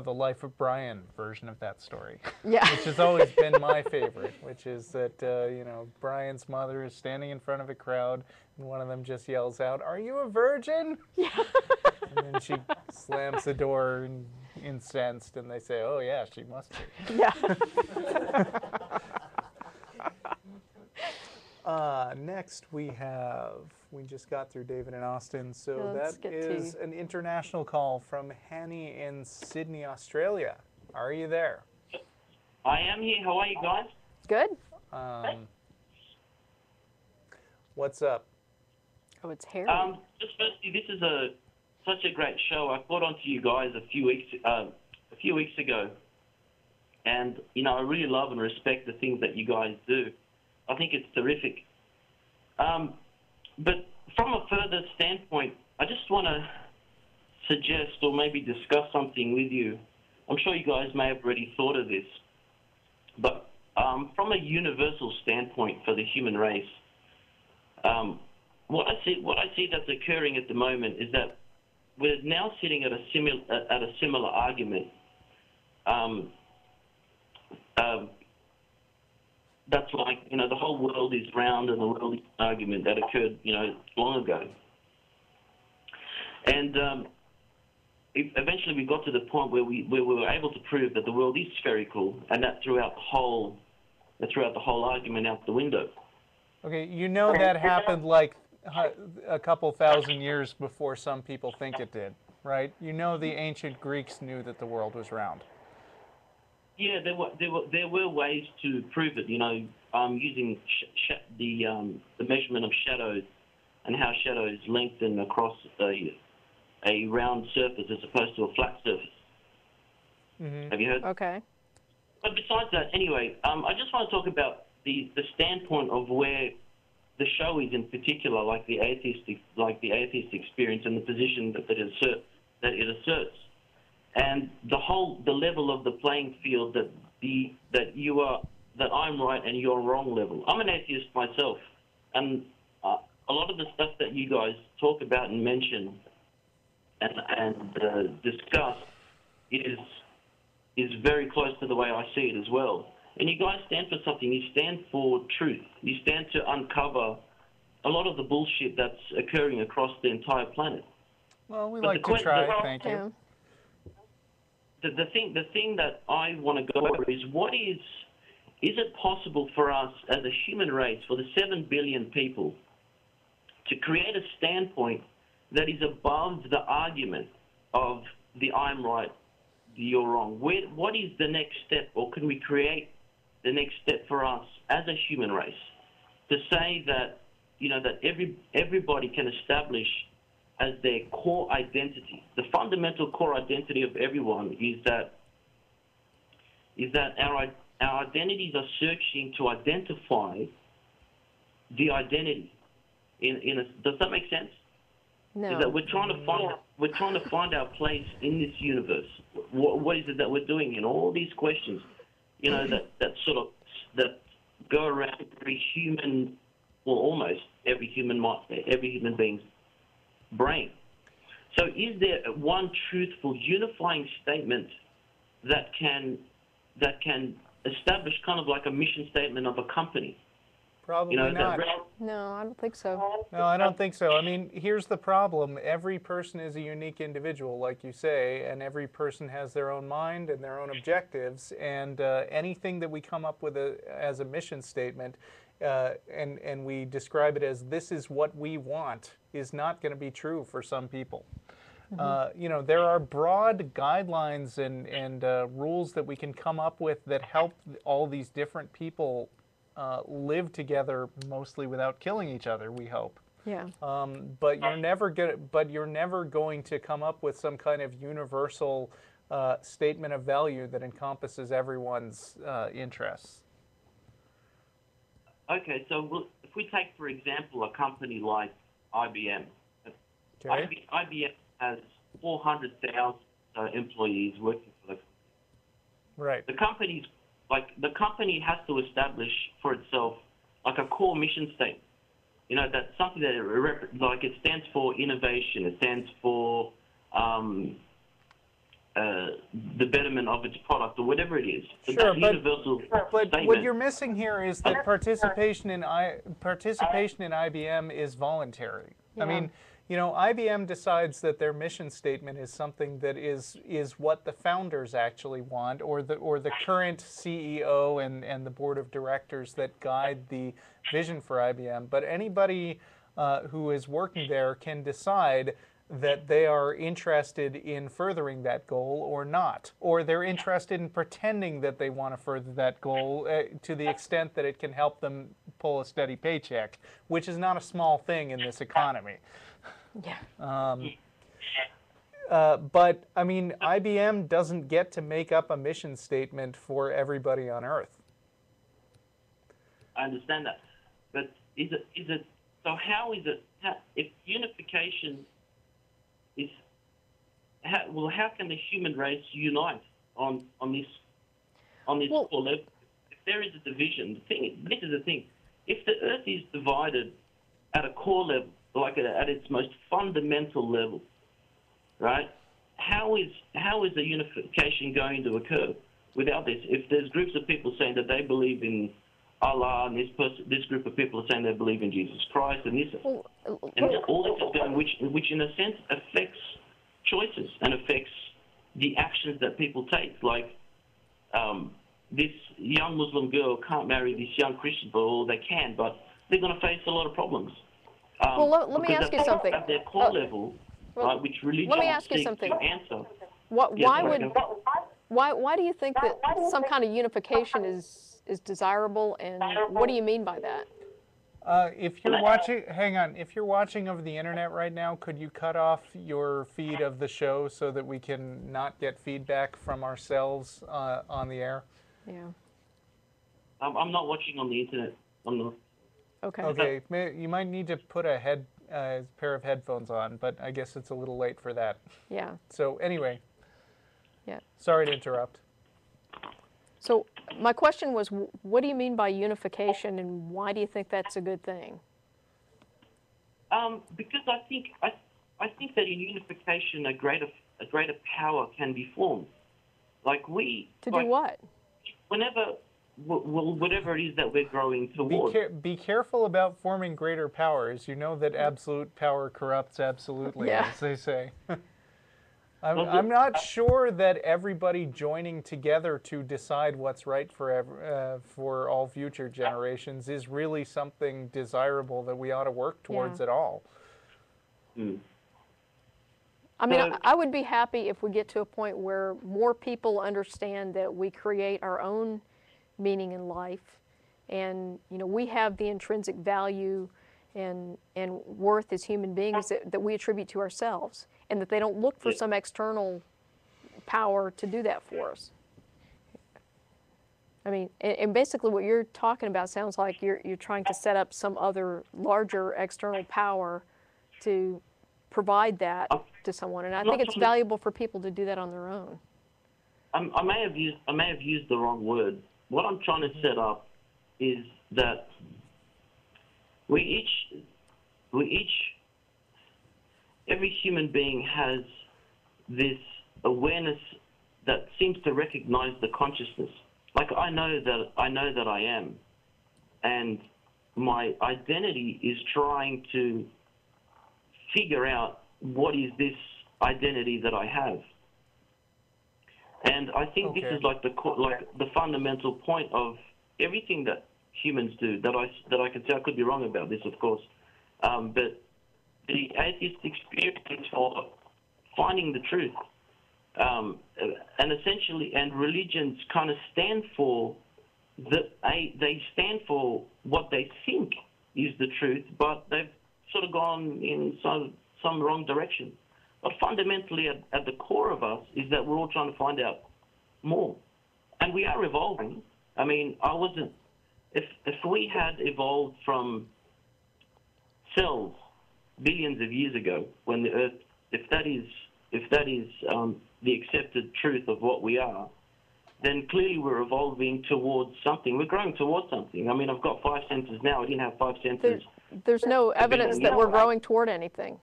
know, the Life of Brian version of that story. Yeah. Which has always been my favorite, which is that, you know, Brian's mother is standing in front of a crowd, and one of them just yells out, "Are you a virgin?" Yeah. And then she slams the door, and incensed, and they say, "Oh, yeah, she must be." Yeah. Next we just got through David and Austin, so Let's that get is to- an international call from Hanny in Sydney, Australia. Are you there? I am here. How are you guys? Good. What's up? Oh, it's Harry. Just firstly, this is such a great show. I got onto you guys a few weeks ago, and you know I really love and respect the things that you guys do. I think it's terrific. But from a further standpoint, I just want to suggest or maybe discuss something with you. I'm sure you guys may have already thought of this, but from a universal standpoint for the human race, what I see that's occurring at the moment is that we're now sitting at a similar argument. That's like, you know, the whole world is round and the world is an argument that occurred, you know, long ago. And eventually we got to the point where we were able to prove that the world is spherical, and that threw out the whole argument out the window. Okay, you know that happened like a couple thousand years before some people think it did, right? You know the ancient Greeks knew that the world was round. Yeah, there were ways to prove it. You know, using the measurement of shadows and how shadows lengthen across a round surface as opposed to a flat surface. Mm-hmm. Have you heard? Okay. But besides that, anyway, I just want to talk about the standpoint of where the show is in particular, like the atheist experience and the position that it asserts. And the level of the playing field that I'm right and you're wrong level. I'm an atheist myself, and a lot of the stuff that you guys talk about and mention and discuss is very close to the way I see it as well. And you guys stand for something. You stand for truth. You stand to uncover a lot of the bullshit that's occurring across the entire planet. Well, we like to try. Thank you. The thing that I want to go over is is it possible for us as a human race, for the 7 billion people, to create a standpoint that is above the argument of the I'm right, the you're wrong? What is the next step, or can we create the next step for us as a human race to say that, you know, that everybody can establish as their core identity, the fundamental core identity of everyone is that our identities are searching to identify the identity. Does that make sense? No. Is that we're trying to find our place in this universe. What is it that we're doing in all these questions? You know, that go around every human, well, almost every human being's brain. So is there one truthful unifying statement that can establish kind of like a mission statement of a company? Probably not. No, I don't think so. No, I don't think so. I mean, here's the problem. Every person is a unique individual, like you say, and every person has their own mind and their own objectives, and anything that we come up with as a mission statement and we describe it as this is what we want is not going to be true for some people. You know, there are broad guidelines and rules that we can come up with that help all these different people live together, mostly without killing each other, we hope. Yeah. But you're never going to come up with some kind of universal statement of value that encompasses everyone's interests. Okay, so if we take, for example, a company like IBM. Okay. IBM has 400,000 employees working for the company. Right. The company has to establish for itself like a core mission statement. You know, that's something that it stands for innovation. It stands for the betterment of its product or whatever it is. So Sure, that universal but what statement. you're missing here is that participation in IBM is voluntary. I Yeah. mean, you know, IBM decides that their mission statement is something that is what the founders actually want, or the current CEO and the board of directors that guide the vision for IBM. But anybody who is working there can decide that they are interested in furthering that goal or not, or they're interested in pretending that they want to further that goal to the extent that it can help them pull a steady paycheck, which is not a small thing in this economy. Yeah. But I mean, IBM doesn't get to make up a mission statement for everybody on Earth. I understand that, but is it? So how is it? If unification is, how can the human race unite on this Well, core level? If there is a division, this is the thing. If the Earth is divided at a core level, like at its most fundamental level, right? How is the unification going to occur without this? If there's groups of people saying that they believe in Allah, and this group of people are saying they believe in Jesus Christ, and all this is going, which in a sense affects choices and affects the actions that people take. Like this young Muslim girl can't marry this young Christian boy, or they can, but they're going to face a lot of problems. Well, let me ask you something. At their core level, which religion let me ask you seeks something. to answer. Why do you think that some kind of unification is desirable, and what do you mean by that? If you're watching, hang on. If you're watching over the internet right now, could you cut off your feed of the show so that we can not get feedback from ourselves on the air? Yeah. I'm not watching on the internet. I'm not. Okay. Okay, you might need to put a pair of headphones on, but I guess it's a little late for that. Yeah. So anyway, Yeah. sorry to interrupt. So my question was, what do you mean by unification, and why do you think that's a good thing? Because I think that in unification, a greater power can be formed. Like to do what? Whatever it is that we're growing towards. Be careful about forming greater powers. You know that absolute power corrupts absolutely, Yeah. as they say. I'm not sure that everybody joining together to decide what's right for all future generations is really something desirable that we ought to work towards at all. I mean, I would be happy if we get to a point where more people understand that we create our own meaning in life, and we have the intrinsic value and worth as human beings that we attribute to ourselves, and that they don't look for some external power to do that for us. I mean, and basically what you're talking about sounds like you're trying to set up some other larger external power to provide that to someone, and I think it's valuable for people to do that on their own. I may have used the wrong word. What I'm trying to set up is that every human being has this awareness that seems to recognize the consciousness. Like I know that I am, and my identity is trying to figure out what is this identity that I have. And I think this is like the fundamental point of everything that humans do. That I can say, I could be wrong about this, of course, but the atheist experience for finding the truth, and essentially, and religions kind of stand for they stand for what they think is the truth, but they've sort of gone in some wrong direction. But fundamentally, at the core of us is that we're all trying to find out more, and we are evolving. I mean, if we had evolved from cells billions of years ago, when the Earth, if that is the accepted truth of what we are, then clearly we're evolving towards something. We're growing towards something. I mean, I've got 5 senses now. I didn't have 5 senses. There's no evidence that we're growing toward anything.